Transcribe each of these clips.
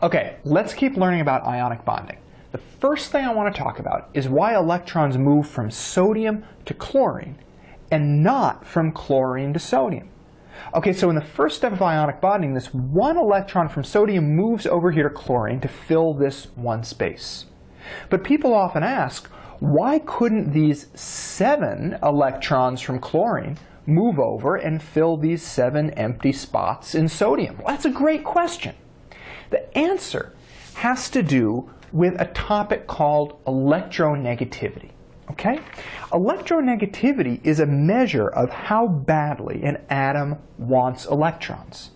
Okay, let's keep learning about ionic bonding. The first thing I want to talk about is why electrons move from sodium to chlorine and not from chlorine to sodium. Okay, so in the first step of ionic bonding, this one electron from sodium moves over here to chlorine to fill this one space. But people often ask, why couldn't these 7 electrons from chlorine move over and fill these 7 empty spots in sodium? Well, that's a great question. The answer has to do with a topic called electronegativity. Okay? Electronegativity is a measure of how badly an atom wants electrons.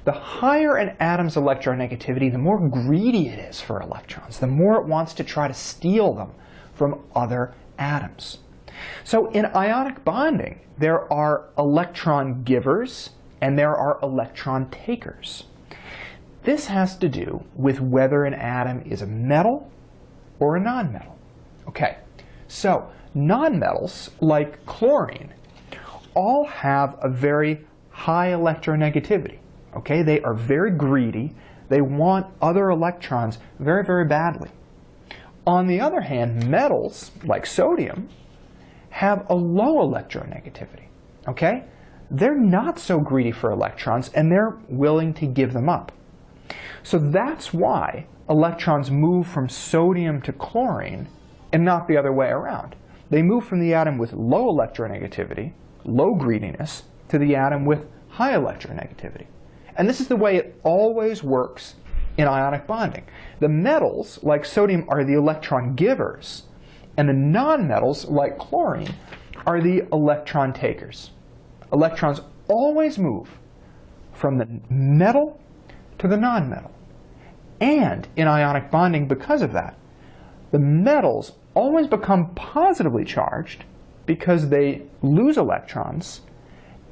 The higher an atom's electronegativity, the more greedy it is for electrons, the more it wants to try to steal them from other atoms. So in ionic bonding, there are electron givers and there are electron takers. This has to do with whether an atom is a metal or a nonmetal. Okay, so nonmetals, like chlorine, all have a very high electronegativity. Okay, they are very greedy. They want other electrons very, very badly. On the other hand, metals, like sodium, have a low electronegativity. Okay, they're not so greedy for electrons, and they're willing to give them up. So that's why electrons move from sodium to chlorine and not the other way around. They move from the atom with low electronegativity, low greediness, to the atom with high electronegativity. And this is the way it always works in ionic bonding. The metals, like sodium, are the electron givers, and the nonmetals, like chlorine, are the electron takers. Electrons always move from the metal to the nonmetal. And in ionic bonding, because of that, the metals always become positively charged because they lose electrons,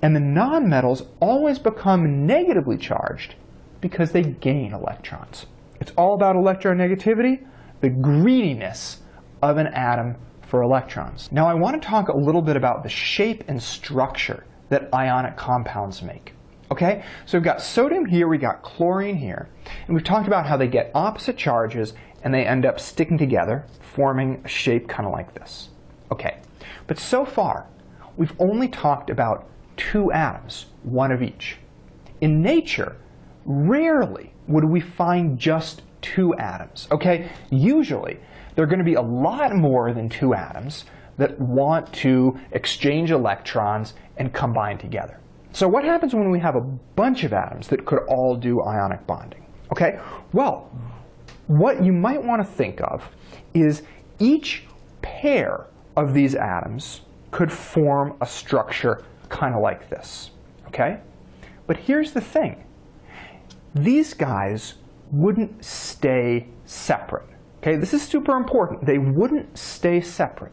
and the nonmetals always become negatively charged because they gain electrons. It's all about electronegativity, the greediness of an atom for electrons. Now I want to talk a little bit about the shape and structure that ionic compounds make. Okay, so we've got sodium here, we've got chlorine here, and we've talked about how they get opposite charges and they end up sticking together, forming a shape kind of like this. Okay, but so far, we've only talked about 2 atoms, one of each. In nature, rarely would we find just 2 atoms. Okay, usually there are going to be a lot more than 2 atoms that want to exchange electrons and combine together. So what happens when we have a bunch of atoms that could all do ionic bonding? Okay, well, what you might want to think of is each pair of these atoms could form a structure kind of like this. Okay, but here's the thing. These guys wouldn't stay separate. Okay, this is super important. They wouldn't stay separate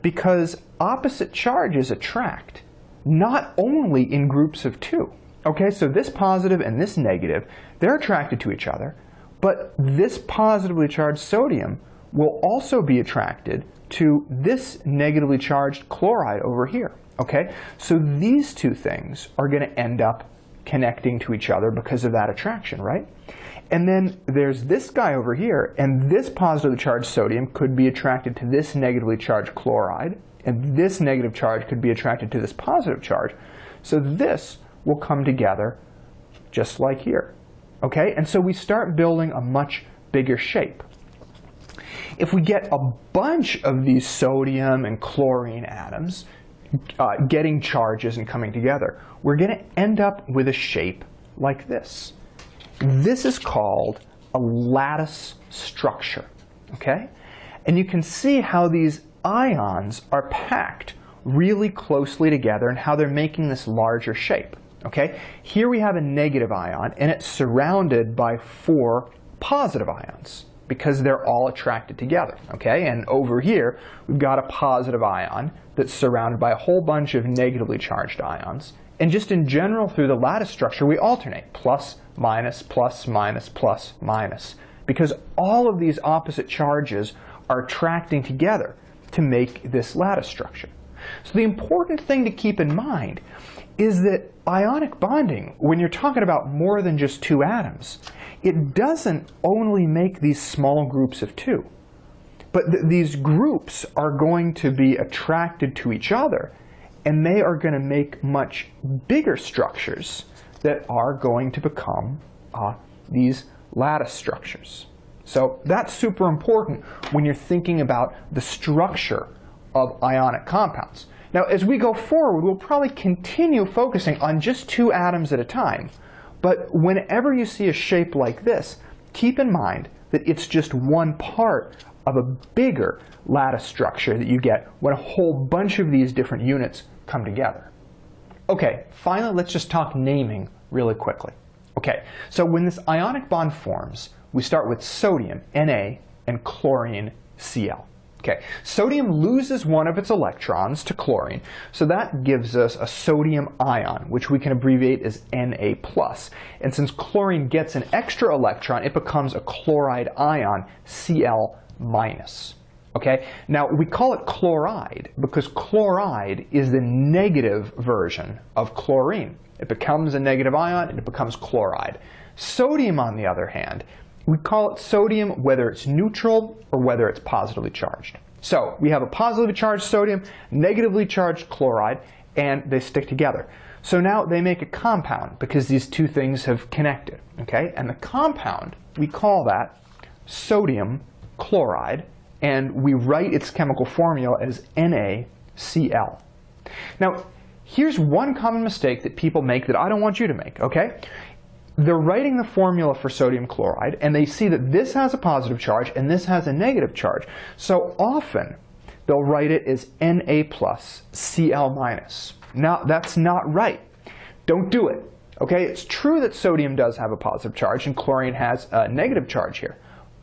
because opposite charges attract not only in groups of 2. Okay, so this positive and this negative, they're attracted to each other, but this positively charged sodium will also be attracted to this negatively charged chloride over here. Okay, so these 2 things are going to end up connecting to each other because of that attraction, right? And then there's this guy over here, and this positively charged sodium could be attracted to this negatively charged chloride, and this negative charge could be attracted to this positive charge. So this will come together just like here. Okay, and so we start building a much bigger shape. If we get a bunch of these sodium and chlorine atoms getting charges and coming together, we're going to end up with a shape like this. This is called a lattice structure. Okay, and you can see how these ions are packed really closely together and how they're making this larger shape. Okay, here we have a negative ion and it's surrounded by 4 positive ions because they're all attracted together. Okay, and over here we've got a positive ion that's surrounded by a whole bunch of negatively charged ions. And just in general through the lattice structure we alternate plus, minus, plus, minus, plus, minus, because all of these opposite charges are attracting together to make this lattice structure. So the important thing to keep in mind is that ionic bonding, when you're talking about more than just 2 atoms, it doesn't only make these small groups of two, but these groups are going to be attracted to each other, and they are going to make much bigger structures that are going to become these lattice structures. So that's super important when you're thinking about the structure of ionic compounds. Now, as we go forward, we'll probably continue focusing on just two atoms at a time. But whenever you see a shape like this, keep in mind that it's just one part of a bigger lattice structure that you get when a whole bunch of these different units come together. Okay, finally, let's just talk naming really quickly. Okay, so when this ionic bond forms, we start with sodium, Na, and chlorine, Cl. Okay, sodium loses one of its electrons to chlorine, so that gives us a sodium ion, which we can abbreviate as Na+. And since chlorine gets an extra electron, it becomes a chloride ion, Cl-. Okay, now we call it chloride because chloride is the negative version of chlorine. It becomes a negative ion and it becomes chloride. Sodium, on the other hand, we call it sodium whether it's neutral or whether it's positively charged. So we have a positively charged sodium, negatively charged chloride, and they stick together. So now they make a compound because these two things have connected. Okay? And the compound, we call that sodium chloride, and we write its chemical formula as NaCl. Now, here's one common mistake that people make that I don't want you to make. Okay? They're writing the formula for sodium chloride, and they see that this has a positive charge and this has a negative charge. So often, they'll write it as Na+, Cl-. Now, that's not right. Don't do it. Okay? It's true that sodium does have a positive charge and chlorine has a negative charge here.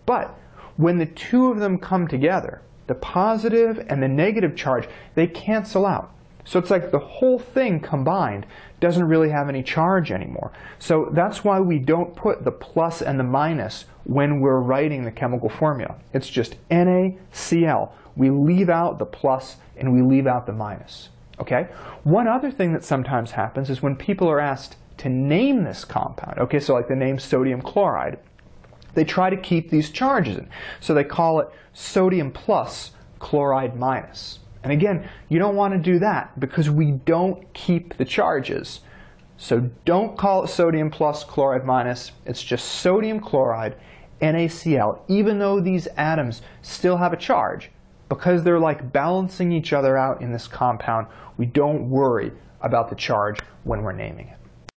But when the two of them come together, the positive and the negative charge, they cancel out. So it's like the whole thing combined doesn't really have any charge anymore. So that's why we don't put the plus and the minus when we're writing the chemical formula. It's just NaCl. We leave out the plus and we leave out the minus. Okay? One other thing that sometimes happens is when people are asked to name this compound, okay, so like the name sodium chloride, they try to keep these charges in. So they call it sodium plus chloride minus. And again, you don't want to do that because we don't keep the charges. So don't call it sodium plus chloride minus. It's just sodium chloride, NaCl, even though these atoms still have a charge. Because they're like balancing each other out in this compound, we don't worry about the charge when we're naming it.